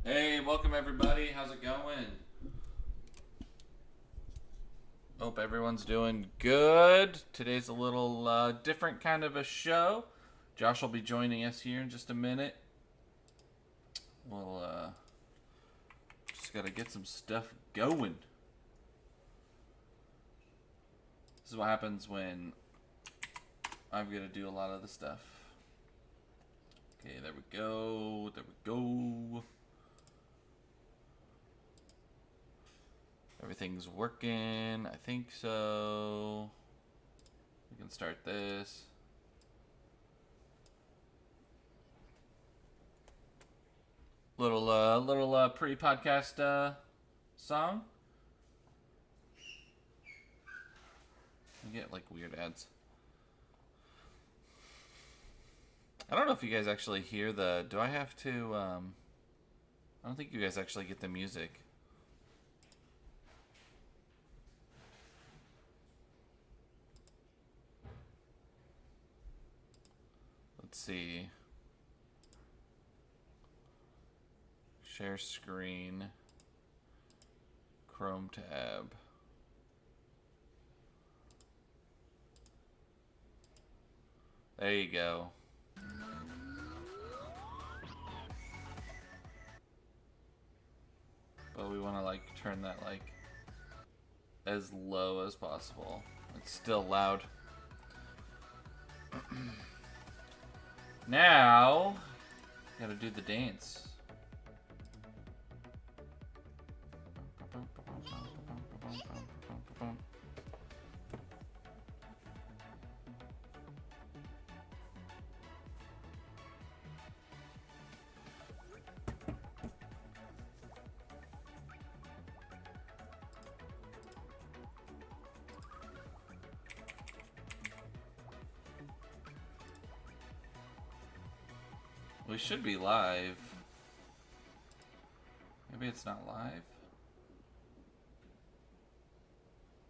Hey, welcome everybody. How's it going? Hope everyone's doing good. Today's a little different kind of a show. Josh will be joining us here in just a minute. We'll just gotta get some stuff going. This is what happens when I'm gonna do a lot of the stuff. Okay, there we go. There we go. Everything's working. I think so. We can start this. Little pre-podcast song. You get like weird ads. I don't know if you guys actually hear the. Do I have to? I don't think you guys actually get the music. Let's see. Share screen. Chrome tab. There you go. But we want to like turn that like as low as possible. It's still loud. Now, gotta do the dance. We should be live. Maybe it's not live.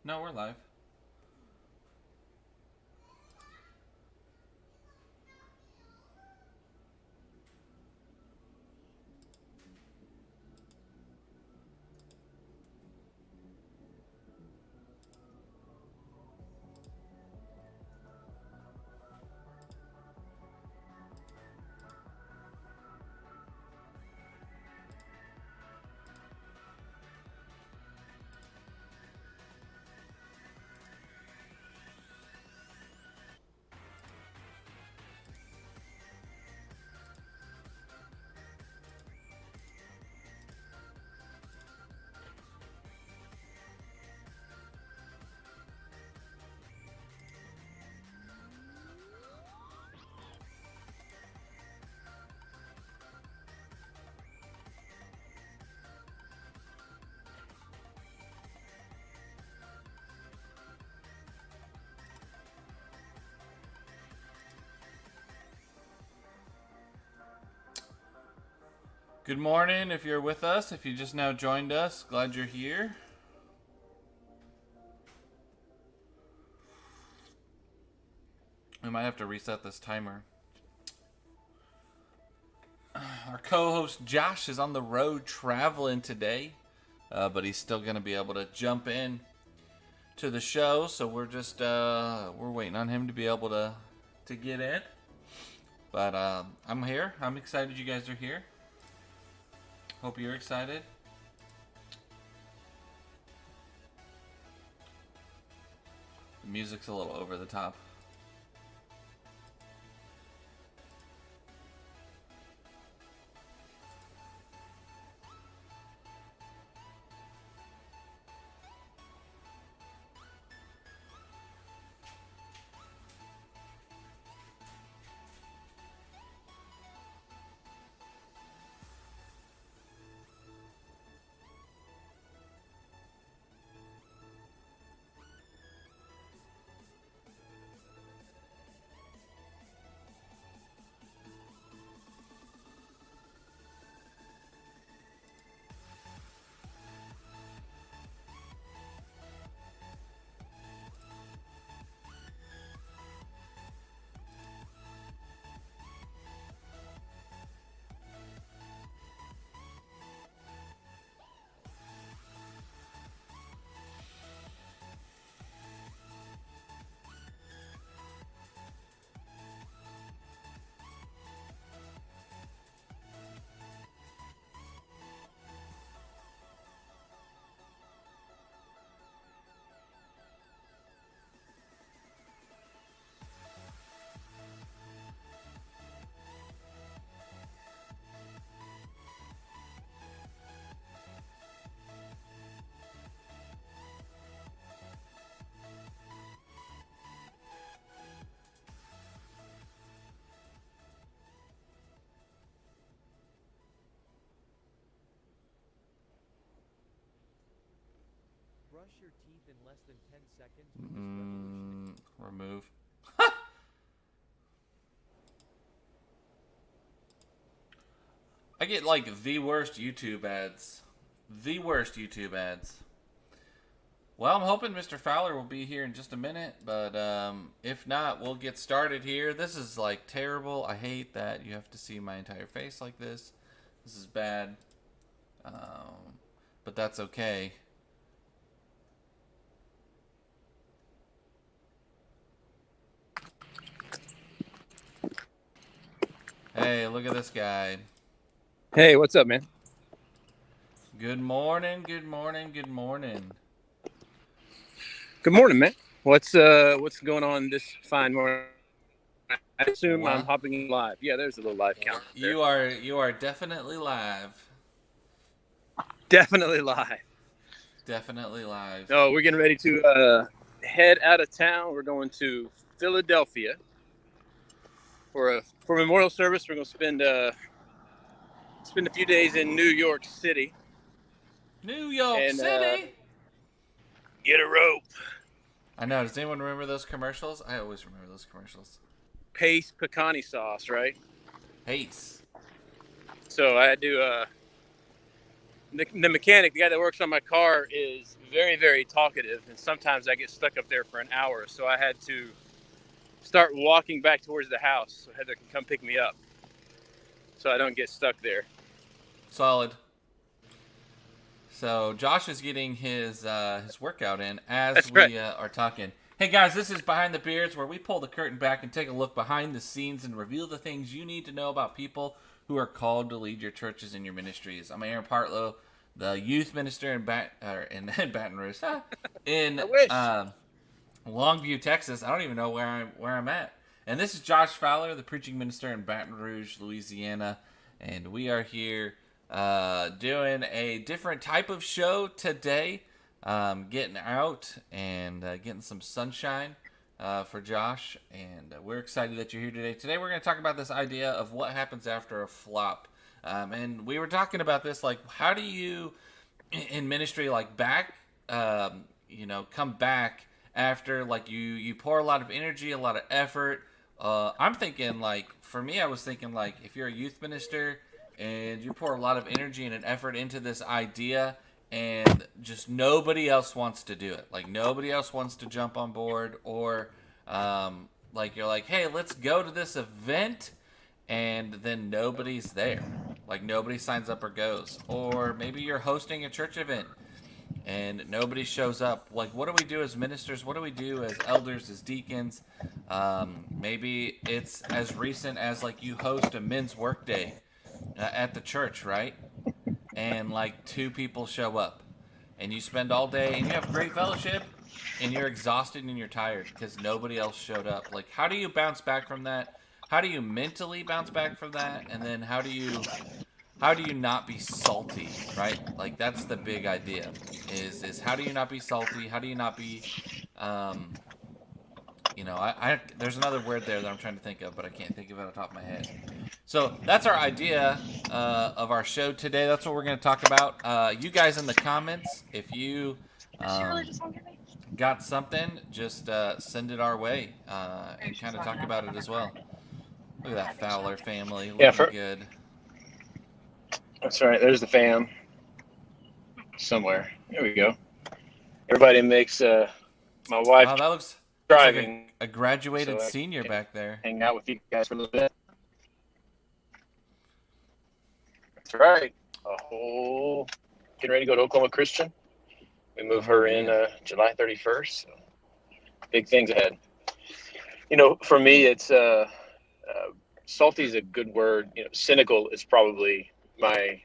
No, we're live. Good morning if you're with us. If you just now joined us, glad you're here. We might have to reset this timer. Our co-host Josh is on the road traveling today, but he's still going to be able to jump in to the show. So we're just we're waiting on him to be able to get in. But I'm here. I'm excited you guys are here. Hope you're excited. The music's a little over the top. Remove. I get like the worst YouTube ads. The worst YouTube ads. Well, I'm hoping Mr. Fowler will be here in just a minute, but if not, we'll get started here. This is like terrible. I hate that you have to see my entire face like this. This is bad. But that's okay. Hey, look at this guy. Hey, what's up, man? Good morning, good morning, good morning. Good morning, man. What's going on this fine morning? I assume What? I'm hopping in live. Yeah, there's a little live count. You are definitely live. Definitely live. Definitely live. No, we're getting ready to head out of town. We're going to Philadelphia for memorial service. We're going to spend a few days in New York City. New York City. Get a rope. I know. Does anyone remember those commercials? I always remember those commercials. Pace pecani sauce, right? Pace. So I had to. The mechanic, the guy that works on my car, is very, very talkative, and sometimes I get stuck up there for an hour. So I had to start walking back towards the house so Heather can come pick me up, so I don't get stuck there. Solid. So Josh is getting his workout in as we are talking. Hey guys, this is Behind the Beards, where we pull the curtain back and take a look behind the scenes and reveal the things you need to know about people who are called to lead your churches and your ministries. I'm Aaron Partlow, the youth minister in Baton Rouge, in Longview, Texas. I don't even know where I'm at. And this is Josh Fowler, the preaching minister in Baton Rouge, Louisiana, and we are here doing a different type of show today. Getting out and getting some sunshine for Josh, and we're excited that you're here today. Today we're going to talk about this idea of what happens after a flop. And we were talking about this, like, how do you, in ministry, like, come back after, like, you pour a lot of energy, a lot of effort. I'm thinking, like, for me, I was thinking, like, if you're a youth minister and you pour a lot of energy and an effort into this idea, and just nobody else wants to do it. Like, nobody else wants to jump on board, or like, you're like, hey, let's go to this event, and then nobody's there. Like, nobody signs up or goes. Or maybe you're hosting a church event and nobody shows up. Like, what do we do as ministers? What do we do as elders, as deacons? Maybe it's as recent as, like, you host a men's work day at the church, right? And like 2 people show up, and you spend all day and you have great fellowship, and you're exhausted and you're tired because nobody else showed up. Like, how do you bounce back from that? How do you mentally bounce back from that? And then how do you not be salty, right? Like, that's the big idea, is how do you not be salty? How do you not be, there's another word there that I'm trying to think of, but I can't think of it on the top of my head. So that's our idea of our show today. That's what we're going to talk about. You guys in the comments, if you got something, just send it our way and kind of talk about it as well. Look at that Fowler family looking good. That's right. There's the fam somewhere. There we go. Everybody makes my wife. Wow, that looks driving. Like a graduated senior back there. Hang out with you guys for a little bit. That's right. Getting ready to go to Oklahoma Christian. We move her in July 31st. So big things ahead. For me, it's salty is a good word. Cynical is probably my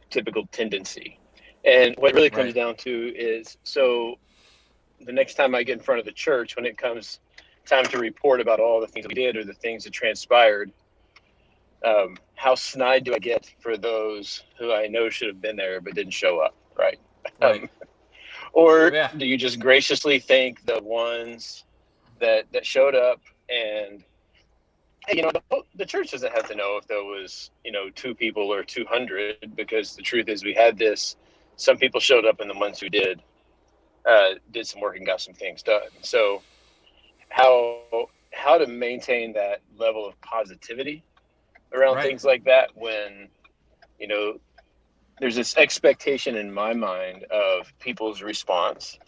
typical tendency. And what it really comes down to is, so the next time I get in front of the church, when it comes time to report about all the things we did or the things that transpired, how snide do I get for those who I know should have been there but didn't show up, right? Or do you just graciously thank the ones that showed up? And hey, the church doesn't have to know if there was 2 people or 200, because the truth is we had this some people showed up, and the ones who did some work and got some things done. So how to maintain that level of positivity around Right. things like that when, you know, there's this expectation in my mind of people's response,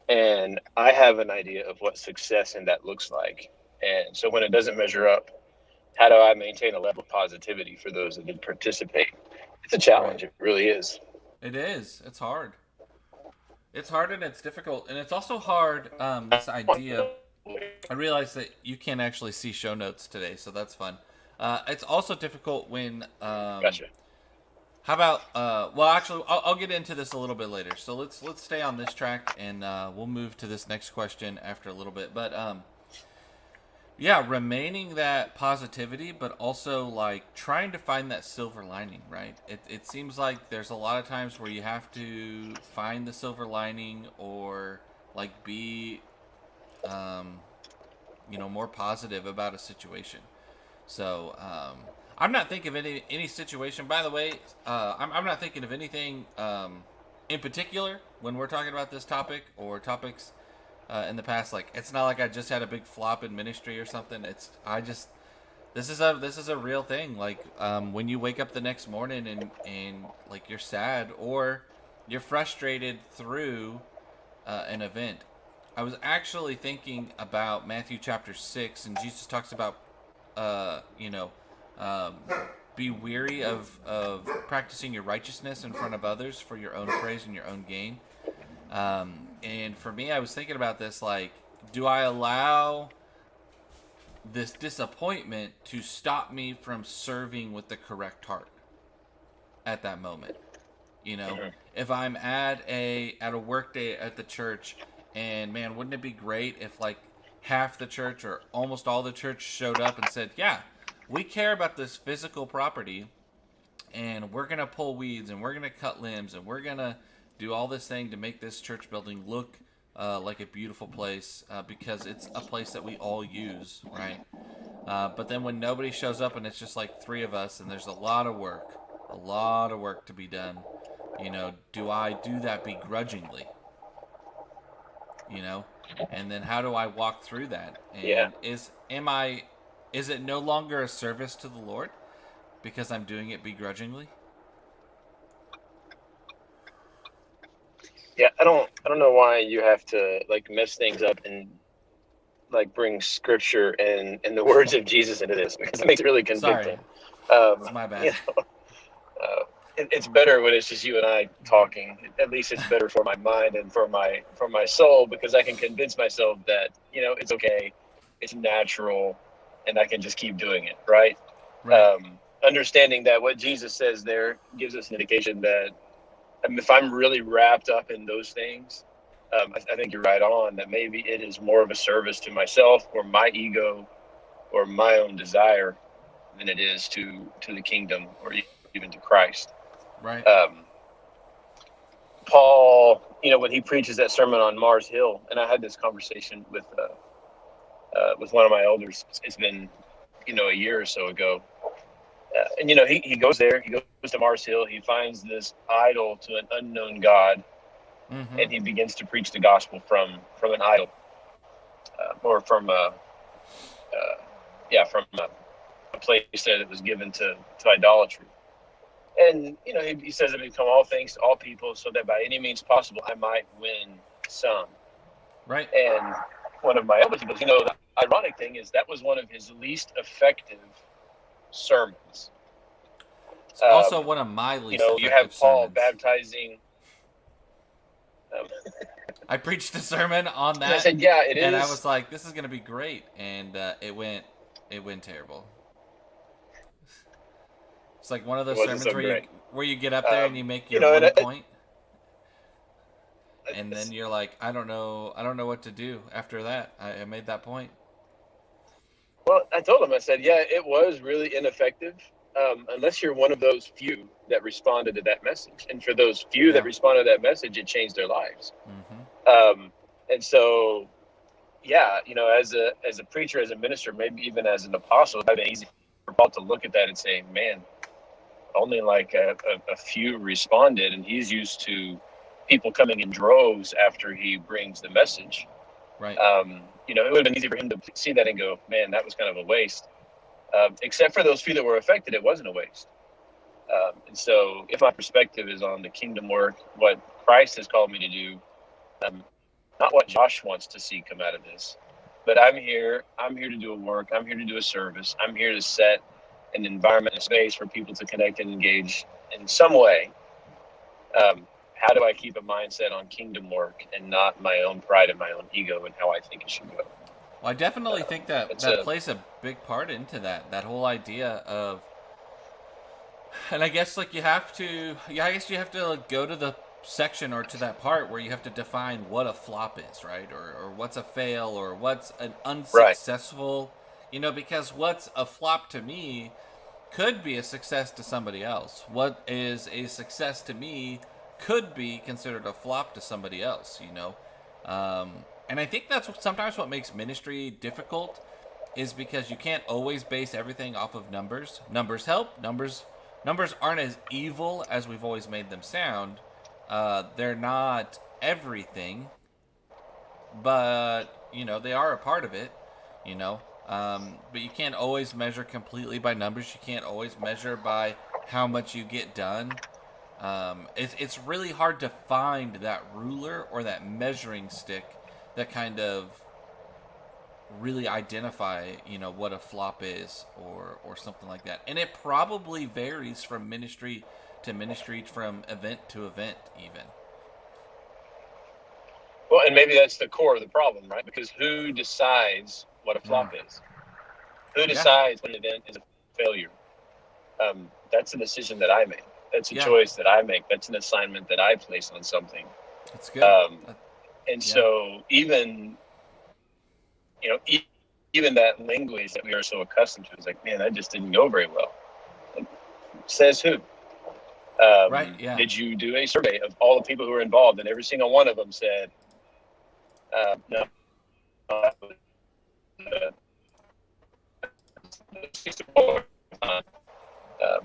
and I have an idea of what success in that looks like. And so when it doesn't measure up, how do I maintain a level of positivity for those that did participate? It's a Right. challenge. It really is. It is. It's hard. It's hard and it's difficult, and it's also hard. This idea. I realize that you can't actually see show notes today, so that's fun. It's also difficult when. Gotcha. How about? Well, actually, I'll get into this a little bit later. So let's stay on this track, and we'll move to this next question after a little bit. But yeah, remaining that positivity, but also like trying to find that silver lining, right? It seems like there's a lot of times where you have to find the silver lining or like be, um, more positive about a situation. So I'm not thinking of any situation. By the way, I'm not thinking of anything in particular when we're talking about this topic or topics in the past. Like it's not like I just had a big flop in ministry or something. It's I just this is a real thing. Like when you wake up the next morning and like you're sad or you're frustrated through an event. I was actually thinking about Matthew chapter 6, and Jesus talks about, uh, you know, um, be weary of practicing your righteousness in front of others for your own praise and your own gain. And for me, I was thinking about this like, do I allow this disappointment to stop me from serving with the correct heart at that moment? You know, Mm-hmm. if I'm at a work day at the church, and man, wouldn't it be great if like half the church or almost all the church showed up and said, "Yeah, we care about this physical property, and we're gonna pull weeds, and we're gonna cut limbs, and we're gonna do all this thing to make this church building look like a beautiful place because it's a place that we all use, right?" But then when nobody shows up and it's just like three of us, and there's a lot of work to be done. Do I do that begrudgingly? You know, and then how do I walk through that? Yeah. And is it no longer a service to the Lord because I'm doing it begrudgingly? Yeah. I don't know why you have to like mess things up and like bring scripture and the words of Jesus into this, because it makes it really Sorry, convicting. it's Um, my you bad. know, it's better when it's just you and I talking. At least it's better for my mind and for my soul, because I can convince myself that it's okay, it's natural, and I can just keep doing it. Right. Right, Understanding that what Jesus says there gives us an indication that, if I'm really wrapped up in those things, I think you're right on that maybe it is more of a service to myself or my ego or my own desire than it is to the kingdom or even to Christ. right. Um, Paul, when he preaches that sermon on Mars Hill, and I had this conversation with one of my elders. It's been a year or so ago, and he goes there. He goes to Mars Hill. He finds this idol to an unknown God, Mm-hmm. and he begins to preach the gospel from an idol, or from a place that it was given to idolatry. And he says, "I become all things to all people, so that by any means possible I might win some." Right. And one of my elders goes, the ironic thing is that was one of his least effective sermons. It's also one of my least You have effective Paul sermons. baptizing. Um, I preached a sermon on and I that, said, "Yeah, it and I is." was like, "This is gonna be great," and it went terrible. It's like one of It those wasn't sermons so where you great. get up there and you make your And one point, and then it's, you're like, I don't know what to do after that. I made that point. well, I told him, I said, "Yeah, it was really ineffective, unless you're one of those few that responded to that message. And for those few that Yeah. responded to that message, it changed their lives." Mm-hmm. Um, and so, yeah, as a preacher, as a minister, maybe even as an apostle, it might be easy for Paul to look at that and say, "Man, only like a few responded, and he's used to people coming in droves after he brings the message. Right. It would have been easy for him to see that and go, man, that was kind of a waste. Except for those few that were affected, it wasn't a waste. And so if my perspective is on the kingdom work, what Christ has called me to do, not what Josh wants to see come out of this, but I'm here to do a work. I'm here to do a service. I'm here to set an environment and a space for people to connect and engage in some way. How do I keep a mindset on kingdom work and not my own pride and my own ego and how I think it should go? Well, I definitely think that plays a big part into that whole idea of, and I guess like you have to go to the section or to that part where you have to define what a flop is, right? Or what's a fail, or what's an unsuccessful, because what's a flop to me could be a success to somebody else. What is a success to me could be considered a flop to somebody else, and I think that's sometimes what makes ministry difficult, is because you can't always base everything off of numbers. Numbers help. Numbers aren't as evil as we've always made them sound. They're not everything, but they are a part of it. But you can't always measure completely by numbers. You can't always measure by how much you get done. It's really hard to find that ruler or that measuring stick that kind of really identify, what a flop is or something like that. And it probably varies from ministry to ministry, from event to event even. Well, and maybe that's the core of the problem, right? Because who decides what a flop is? Who decides when an event is a failure? That's a decision that I make. That's a choice that I make. That's an assignment that I place on something. That's good. So even that language that we are so accustomed to is like, man, that just didn't go very well. Says who? Right. Yeah. Did you do a survey of all the people who were involved, and every single one of them said, no.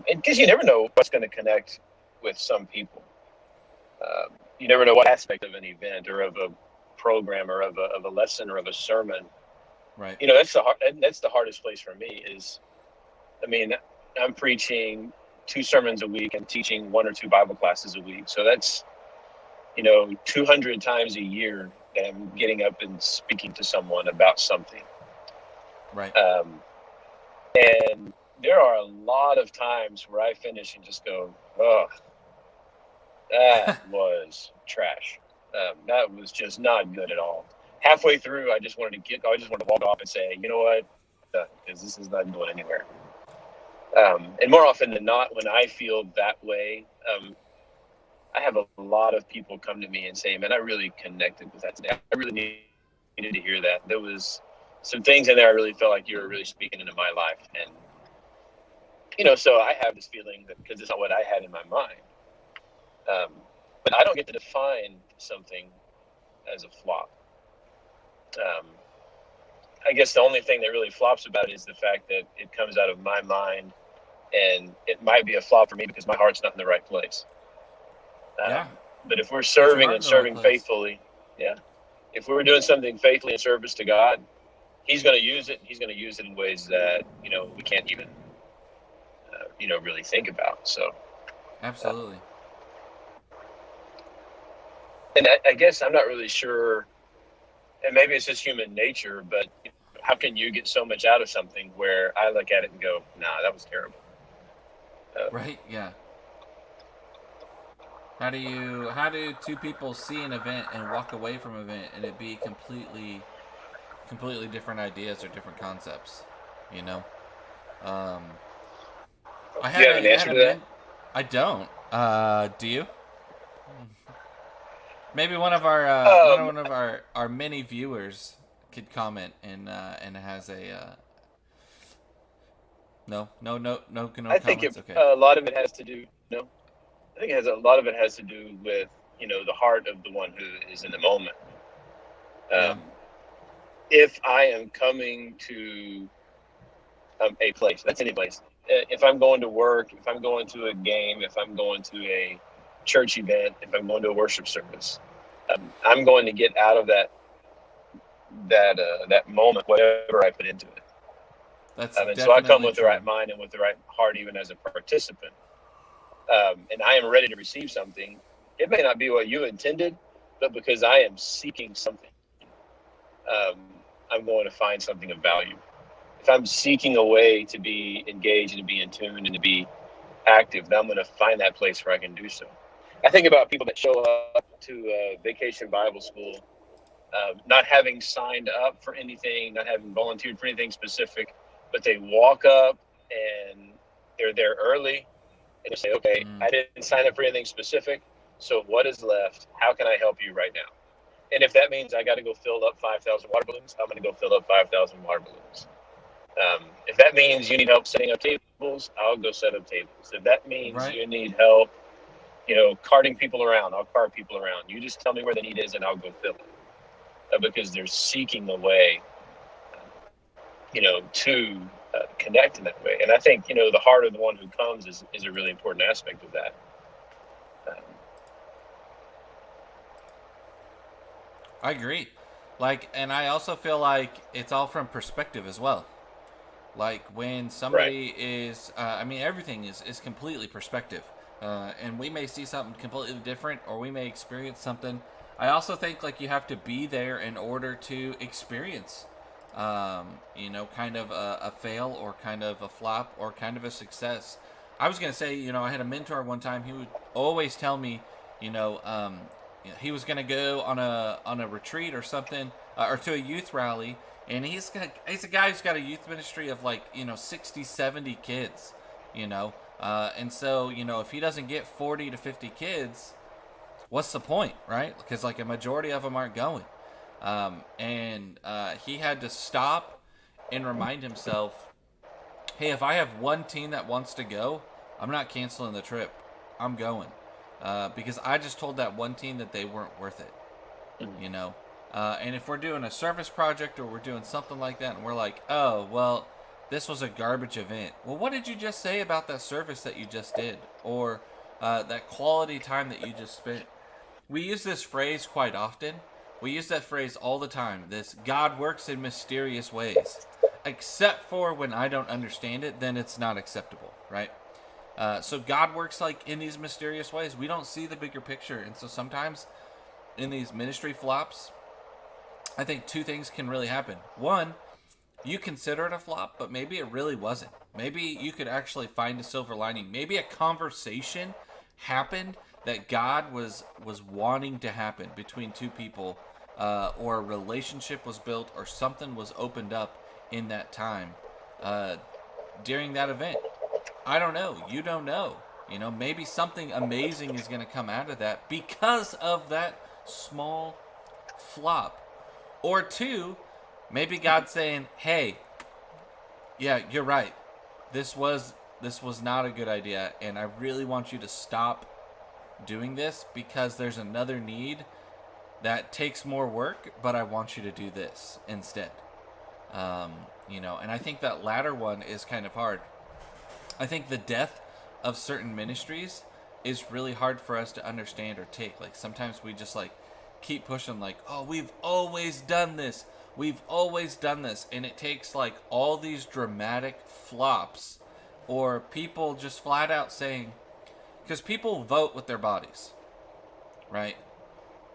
And because you never know what's going to connect with some people. You never know what aspect of an event or of a program or of a lesson or of a sermon. Right. That's the hardest place for me is, I'm preaching 2 sermons a week and teaching 1 or 2 Bible classes a week. So that's, 200 times a year that I'm getting up and speaking to someone about something. Right. And there are a lot of times where I finish and just go, oh, that was trash. That was just not good at all. Halfway through, I just wanted to walk off and say, you know what? Because this is not going anywhere. And more often than not, when I feel that way, I have a lot of people come to me and say, man, I really connected with that today. I really needed to hear that. There was some things in there I really felt like you were really speaking into my life. And, so I have this feeling that because it's not what I had in my mind. But I don't get to define something as a flop. I guess the only thing that really flops about it is the fact that it comes out of my mind, and it might be a flop for me because my heart's not in the right place. But if we're serving and serving faithfully, if we're doing something faithfully in service to God, He's going to use it. He's going to use it in ways that, we can't even, really think about. So, absolutely. And I guess I'm not really sure, and maybe it's just human nature, but how can you get so much out of something where I look at it and go, nah, that was terrible. Right. Yeah. How do 2 people see an event and walk away from an event and it be completely different ideas or different concepts, I do you have an answer to that? I don't. Do you? Maybe one of our many viewers could comment and has a no I think a lot of it has to do. I think a lot of it has to do with the heart of the one who is in the moment. If I am coming to a place, that's any place, if I'm going to work, if I'm going to a game, if I'm going to a church event, if I'm going to a worship service, I'm going to get out of that moment whatever I put into it. That's And so I come definitely with the true. right mind and with the right heart, even as a participant. And I am ready to receive something. It may not be what you intended, but because I am seeking something, I'm going to find something of value. If I'm seeking a way to be engaged and to be in tune and to be active, then I'm going to find that place where I can do so. I think about people that show up to Vacation Bible School, not having signed up for anything, not having volunteered for anything specific, but they walk up and they're there early and they say, okay, I didn't sign up for anything specific, so what is left? How can I help you right now? And if that means I got to go fill up 5,000 water balloons, I'm going to go fill up 5,000 water balloons. If that means you need help setting up tables, I'll go set up tables. If that means you need help, carting people around, I'll cart people around. You just tell me where the need is and I'll go fill it. Because they're seeking a way, to connect in that way. And I think, the heart of the one who comes is a really important aspect of that. I agree. And I also feel like it's all from perspective as well. Like when somebody is, everything is completely perspective. And we may see something completely different, or we may experience something. I also think you have to be there in order to experience, kind of a fail or kind of a flop or kind of a success. I was going to say, I had a mentor one time. He would always tell me, he was going to go on a retreat or something, or to a youth rally. And he's a guy who's got a youth ministry of 60, 70 kids, and so, if he doesn't get 40 to 50 kids, what's the point, right? Because a majority of them aren't going. And he had to stop and remind himself, hey, if I have one team that wants to go, I'm not canceling the trip. I'm going. Because I just told that one team that they weren't worth it, And if we're doing a service project or we're doing something like that and we're like, oh, well, this was a garbage event. Well, what did you just say about that service that you just did? Or that quality time that you just spent? We use this phrase quite often. We use that phrase all the time. This God works in mysterious ways. Except for when I don't understand it, then it's not acceptable, right? So God works in these mysterious ways. We don't see the bigger picture. And so sometimes in these ministry flops, I think two things can really happen. One, you consider it a flop, but maybe it really wasn't. Maybe you could actually find a silver lining. Maybe a conversation happened that God was wanting to happen between two people, or a relationship was built, or something was opened up in that time during that event. I don't know. You don't know. Maybe something amazing is going to come out of that because of that small flop. Or two, maybe God's saying, hey, yeah, you're right. This was not a good idea, and I really want you to stop doing this because there's another need that takes more work, but I want you to do this instead. And I think that latter one is kind of hard. I think the death of certain ministries is really hard for us to understand or take. Sometimes we just keep pushing oh, we've always done this. We've always done this. And it takes all these dramatic flops or people just flat out saying, because people vote with their bodies, right?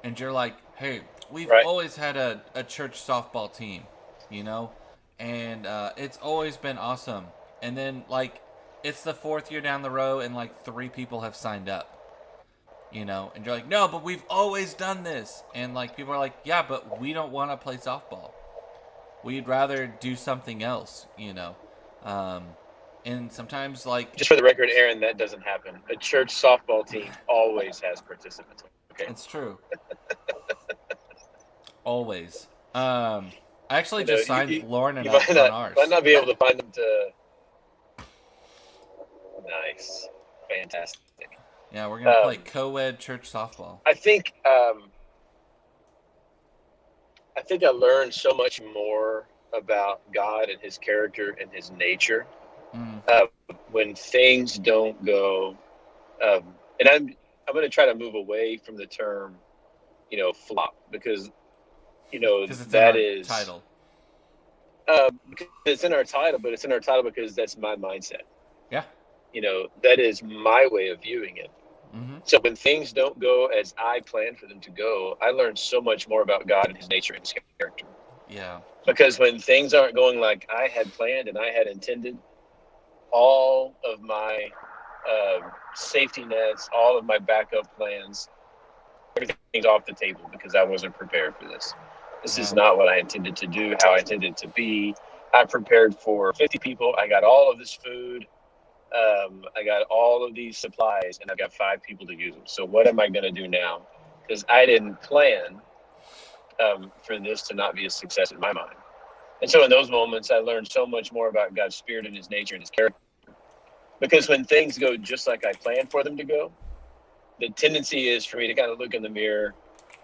And you're hey, we've always had a church softball team, and it's always been awesome. And then it's the fourth year down the road and 3 people have signed up, and you're no, but we've always done this. And people are yeah, but we don't want to play softball. We'd rather do something else, and sometimes just for the record, Aaron, that doesn't happen. A church softball team always has participants. Okay, it's true. Always. I actually just signed Lauren and up on ours. Might not be able to find them to. Nice, fantastic. Yeah, we're gonna play co-ed church softball. I think I learned so much more about God and His character and His nature when things don't go, and I'm going to try to move away from the term, flop, because Because it's in that our is, title. because it's in our title, but it's in our title because that's my mindset. Yeah. That is my way of viewing it. Mm-hmm. So when things don't go as I planned for them to go, I learned so much more about God and His nature and His character. Yeah. Because when things aren't going like I had planned and I had intended, all of my safety nets, all of my backup plans, everything's off the table because I wasn't prepared for this. This is Yeah. not what I intended to do, how I intended to be. I prepared for 50 people. I got all of this food. I got all of these supplies, and I've got 5 people to use them. So what am I going to do now? Because I didn't plan for this to not be a success in my mind. And so in those moments, I learned so much more about God's spirit and His nature and His character. Because when things go just like I planned for them to go, the tendency is for me to kind of look in the mirror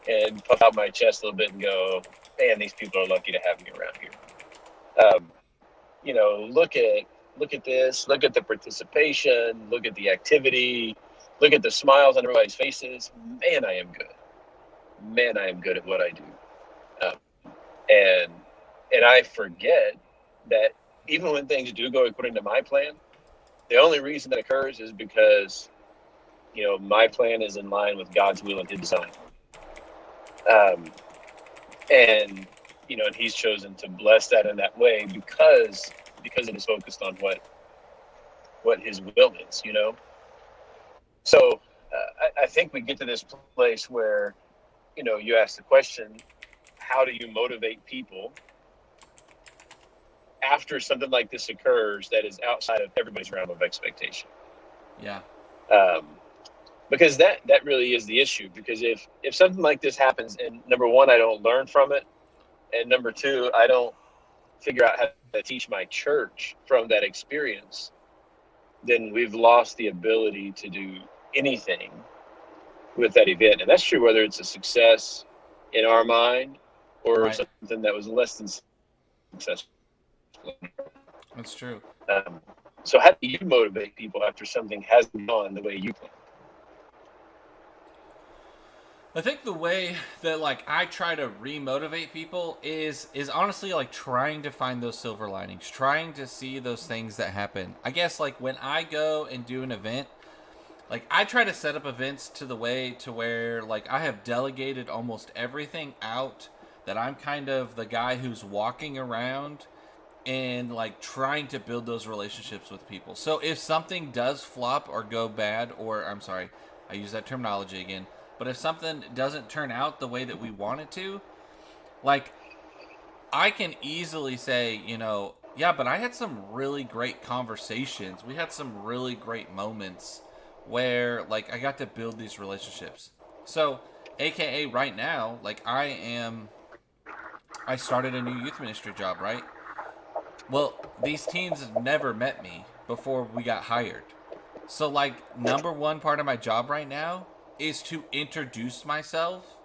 and puff out my chest a little bit and go, man, these people are lucky to have me around here. Um, look at this, look at the participation, look at the activity, look at the smiles on everybody's faces. Man, I am good. Man, I am good at what I do. And I forget that even when things do go according to my plan, the only reason that occurs is because my plan is in line with God's will and His design. And and He's chosen to bless that in that way because it is focused on what His will is. So I think we get to this place where you ask the question, how do you motivate people after something like this occurs that is outside of everybody's realm of expectation? Yeah. Because that really is the issue. Because if something like this happens, and number one, I don't learn from it, and number two, I don't figure out how to teach my church from that experience, then we've lost the ability to do anything with that event. And that's true whether it's a success in our mind or Right. something that was less than successful. That's true. So how do you motivate people after something hasn't gone the way you planned? I think the way that I try to remotivate people is honestly trying to find those silver linings, trying to see those things that happen. I guess when I go and do an event, I try to set up events to the way to where I have delegated almost everything out, that I'm kind of the guy who's walking around and trying to build those relationships with people. So if something does flop or go bad, or I'm sorry, I use that terminology again, but if something doesn't turn out the way that we want it to, I can easily say, yeah, but I had some really great conversations. We had some really great moments where I got to build these relationships. So, AKA right now, I started a new youth ministry job, right? Well, these teens have never met me before we got hired. So, number one part of my job right now is to introduce myself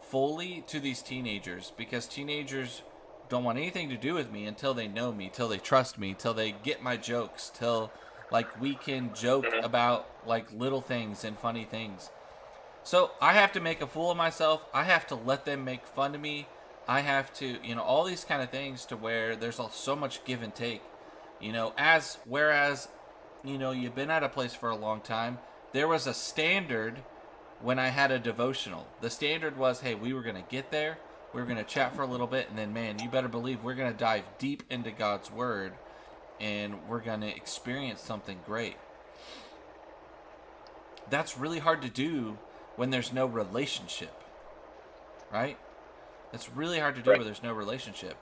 fully to these teenagers, because teenagers don't want anything to do with me until they know me, till they trust me, till they get my jokes, till we can joke about little things and funny things. So I have to make a fool of myself. I have to let them make fun of me. I have to, all these kind of things, to where there's so much give and take. Whereas you've been at a place for a long time, there was a standard when I had a devotional. The standard was, hey, we were going to get there, we were going to chat for a little bit, and then, man, you better believe we're going to dive deep into God's Word, and we're going to experience something great. That's really hard to do when there's no relationship, right? That's really hard to do where there's no relationship.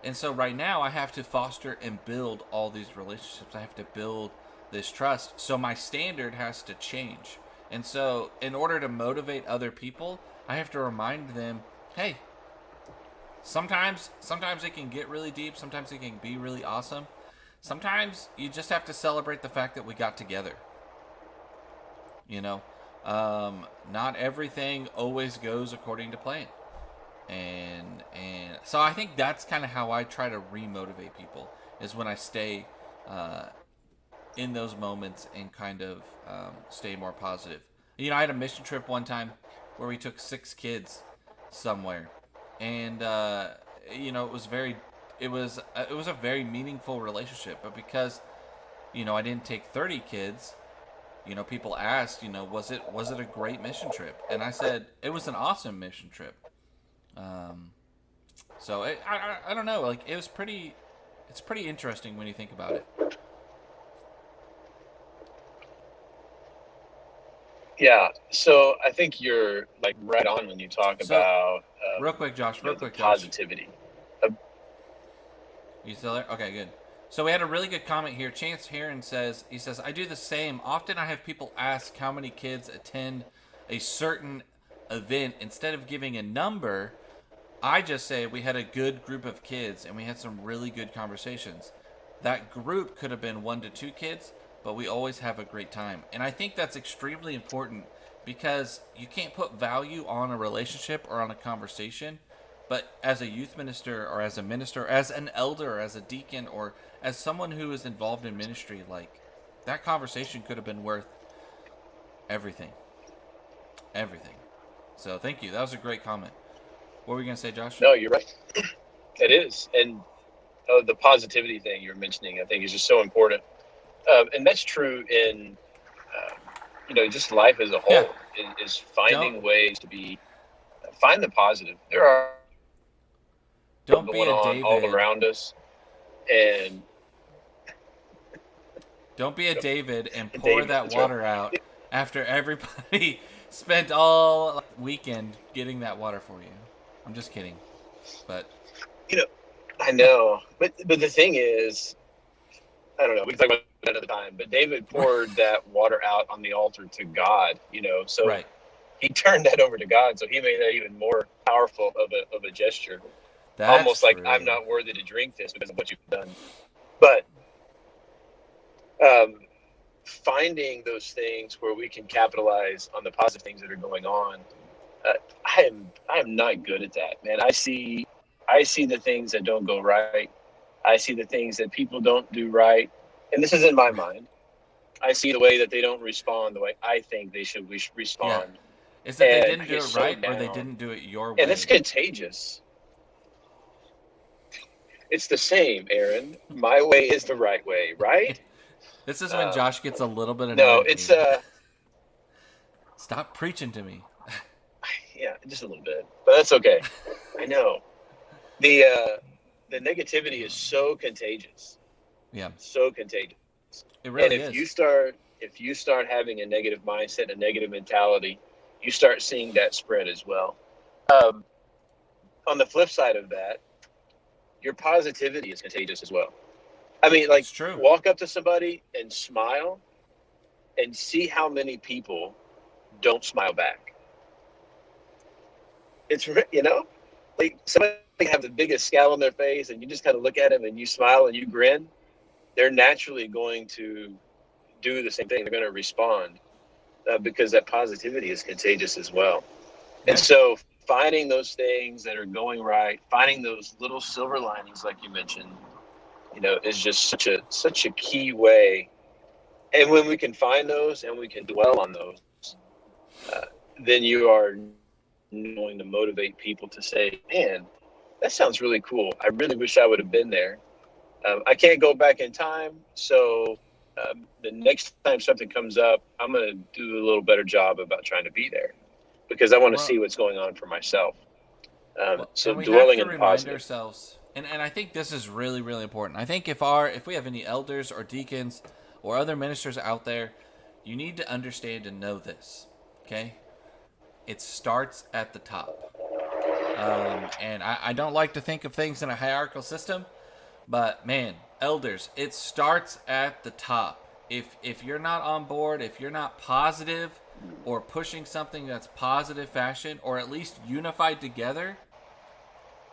And so right now I have to foster and build all these relationships. I have to build this trust. So my standard has to change. And so in order to motivate other people, I have to remind them, hey, sometimes it can get really deep. Sometimes it can be really awesome. Sometimes you just have to celebrate the fact that we got together. Not everything always goes according to plan. And so I think that's kind of how I try to remotivate people, is when I stay in those moments and kind of stay more positive. You know, I had a mission trip one time where we took 6 kids somewhere, and you know, it was a very meaningful relationship. But because, you know, I didn't take 30 kids, you know, people asked, you know, was it a great mission trip? And I said it was an awesome mission trip. Um, so I don't know, like it's pretty interesting when you think about it. Yeah, so I think you're like right on when you talk So about real quick, Josh, the positivity. You still there? Okay, good. So we had a really good comment here. Chance Heron says, I do the same. Often I have people ask how many kids attend a certain event. Instead of giving a number, I just say we had a good group of kids and we had some really good conversations. That group could have been 1 to 2 kids, but we always have a great time. And I think that's extremely important because you can't put value on a relationship or on a conversation. But as a youth minister or as a minister, as an elder, or as a deacon, or as someone who is involved in ministry, like that conversation could have been worth everything. Everything. So thank you. That was a great comment. What were you going to say, Josh? No, you're right. It is. And the positivity thing you're mentioning, I think, is just so important. And that's true in, you know, just life as a whole, is finding ways to find the positive. There are Don't going be a on David. all around us. And don't be a David and pour David, that water out after everybody spent all weekend getting that water for you. I'm just kidding. But you know, I know. But the thing is, I don't know, we can talk about it another time, but David poured that water out on the altar to God, you know, so right. He turned that over to God, so he made that even more powerful of a gesture. That's almost true. Like, I'm not worthy to drink this because of what you've done. But finding those things where we can capitalize on the positive things that are going on, I am not good at that, man. I see the things that don't go right. I see the things that people don't do right, and this is in my mind. I see the way that they don't respond the way I think they should respond. Yeah. Is that and they didn't do it right, or they didn't do it your way? And it's contagious. It's the same, Aaron. My way is the right way, right? This is when Josh gets a little bit annoyed. No, it's Stop preaching to me. Yeah, just a little bit, but that's okay. I know. The negativity is so contagious. Yeah, so contagious. It really is. And if you start having a negative mindset, a negative mentality, you start seeing that spread as well. On the flip side of that, your positivity is contagious as well. I mean, like, walk up to somebody and smile and see how many people don't smile back. It's, you know, like somebody can have the biggest scowl on their face and you just kind of look at them and you smile and you grin. They're naturally going to do the same thing. They're going to respond because that positivity is contagious as well. Yeah. And so finding those things that are going right, finding those little silver linings, like you mentioned, you know, is just such a key way. And when we can find those and we can dwell on those, then you are going to motivate people to say, man, that sounds really cool. I really wish I would have been there. I can't go back in time, so the next time something comes up, I'm going to do a little better job about trying to be there because I want to see what's going on for myself. So we dwelling have to in remind positive. Ourselves, and I think this is really, really important. I think if we have any elders or deacons or other ministers out there, you need to understand and know this, okay? It starts at the top. And I don't like to think of things in a hierarchical system, but man, elders, it starts at the top. If you're not on board, if you're not positive or pushing something that's positive fashion, or at least unified together,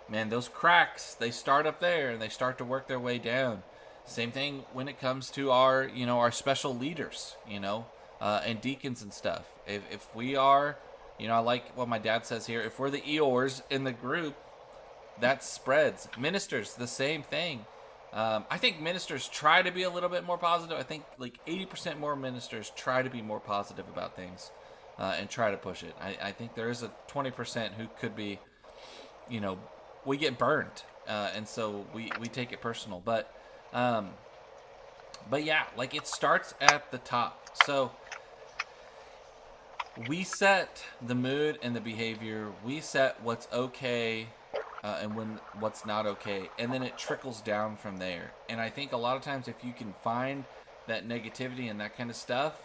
man, those cracks, they start up there and they start to work their way down. Same thing when it comes to our special leaders, and deacons and stuff. If we are, I like what my dad says here, if we're the Eeyores in the group, that spreads. Ministers, the same thing. I think ministers try to be a little bit more positive. I think like 80% more ministers try to be more positive about things and try to push it. I think there is a 20% who could be, you know, we get burned, and so we take it personal. But yeah, like it starts at the top. So we set the mood and the behavior. We set what's okay and when what's not okay, and then it trickles down from there. And I think a lot of times, if you can find that negativity and that kind of stuff,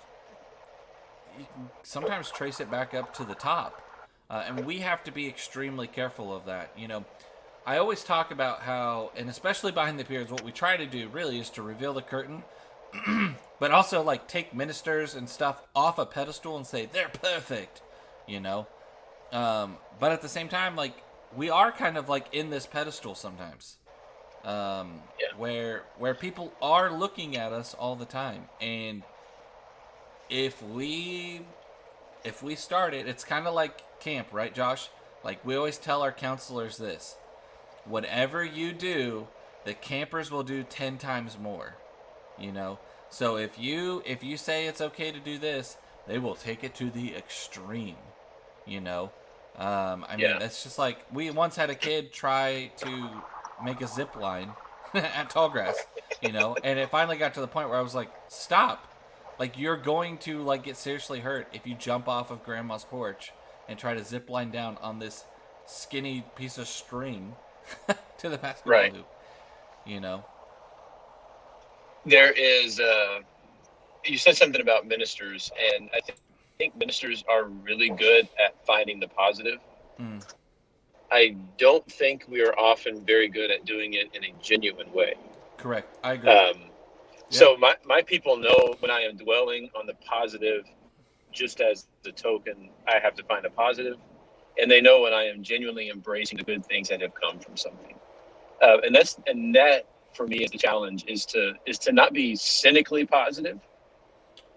you can sometimes trace it back up to the top. And we have to be extremely careful of that. You know, I always talk about how, and especially behind the beards, what we try to do really is to reveal the curtain, but also like take ministers and stuff off a pedestal and say they're perfect, you know. But at the same time, like we are kind of like in this pedestal sometimes, where people are looking at us all the time, and if we start it, it's kind of like camp, right, Josh? Like we always tell our counselors this: whatever you do, the campers will do 10 times more. You know, so if you say it's okay to do this, they will take it to the extreme. You know, I mean that's just like we once had a kid try to make a zip line at Tallgrass. You know, and it finally got to the point where I was like, stop. Like you're going to like get seriously hurt if you jump off of Grandma's porch and try to zip line down on this skinny piece of string to the basketball hoop. You know. There is, you said something about ministers, and I think ministers are really good at finding the positive. Mm. I don't think we are often very good at doing it in a genuine way. Correct. I agree. So my people know when I am dwelling on the positive, just as the token, I have to find a positive. And they know when I am genuinely embracing the good things that have come from something. And that for me is the challenge is to not be cynically positive,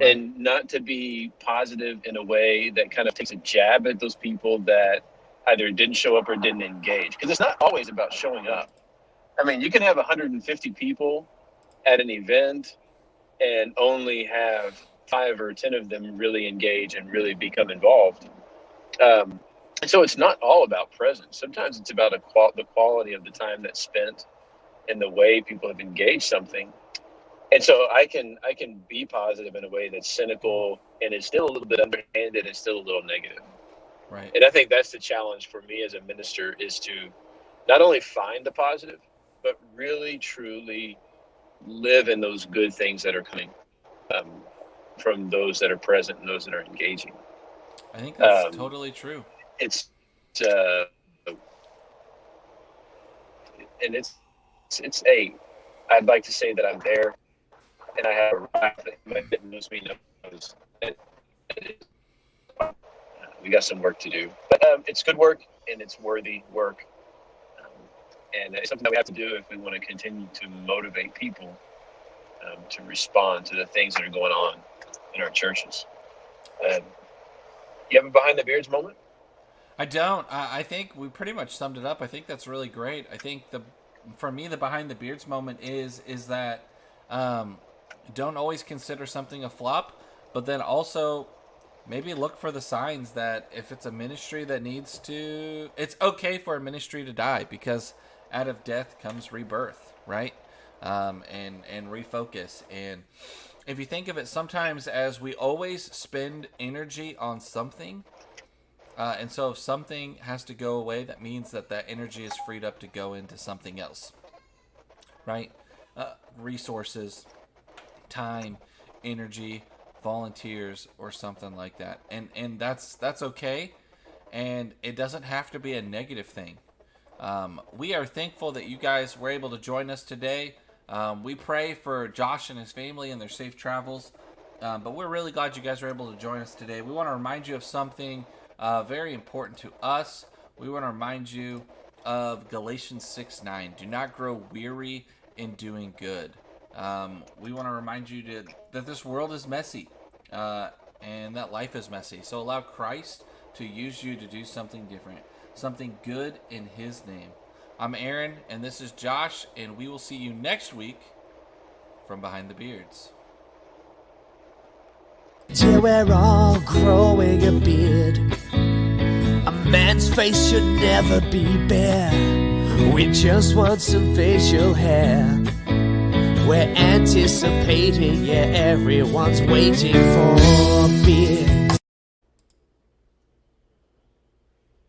right, and not to be positive in a way that kind of takes a jab at those people that either didn't show up or didn't engage. Because it's not always about showing up. I mean, you can have 150 people at an event and only have 5 or 10 of them really engage and really become involved. And so it's not all about presence. Sometimes it's about the quality of the time that's spent and the way people have engaged something. And so I can be positive in a way that's cynical and is still a little bit underhanded and still a little negative. Right. And I think that's the challenge for me as a minister is to not only find the positive, but really, truly live in those good things that are coming from those that are present and those that are engaging. I think that's totally true. I'd like to say that I'm there and I have arrived. That knows me knows that we got some work to do, but it's good work and it's worthy work. And it's something that we have to do if we want to continue to motivate people to respond to the things that are going on in our churches. You have a behind the beards moment? I don't. I think we pretty much summed it up. I think that's really great. I think for me, the behind the beards moment is that don't always consider something a flop, but then also maybe look for the signs that if it's a ministry that needs to, it's okay for a ministry to die because out of death comes rebirth, right? And refocus. And if you think of it sometimes as we always spend energy on something, and so if something has to go away, that means that energy is freed up to go into something else, right? Resources, time, energy, volunteers, or something like that. And that's okay, and it doesn't have to be a negative thing. We are thankful that you guys were able to join us today. We pray for Josh and his family and their safe travels. But we're really glad you guys were able to join us today. We want to remind you of something very important to us. We want to remind you of Galatians 6:9. Do not grow weary in doing good. We want to remind you that this world is messy and that life is messy. So allow Christ to use you to do something different, something good in his name. I'm Aaron, and this is Josh, and we will see you next week from Behind the Beards. Till we're all growing a beard. A man's face should never be bare. We just want some facial hair. We're anticipating, yeah, everyone's waiting for a beard.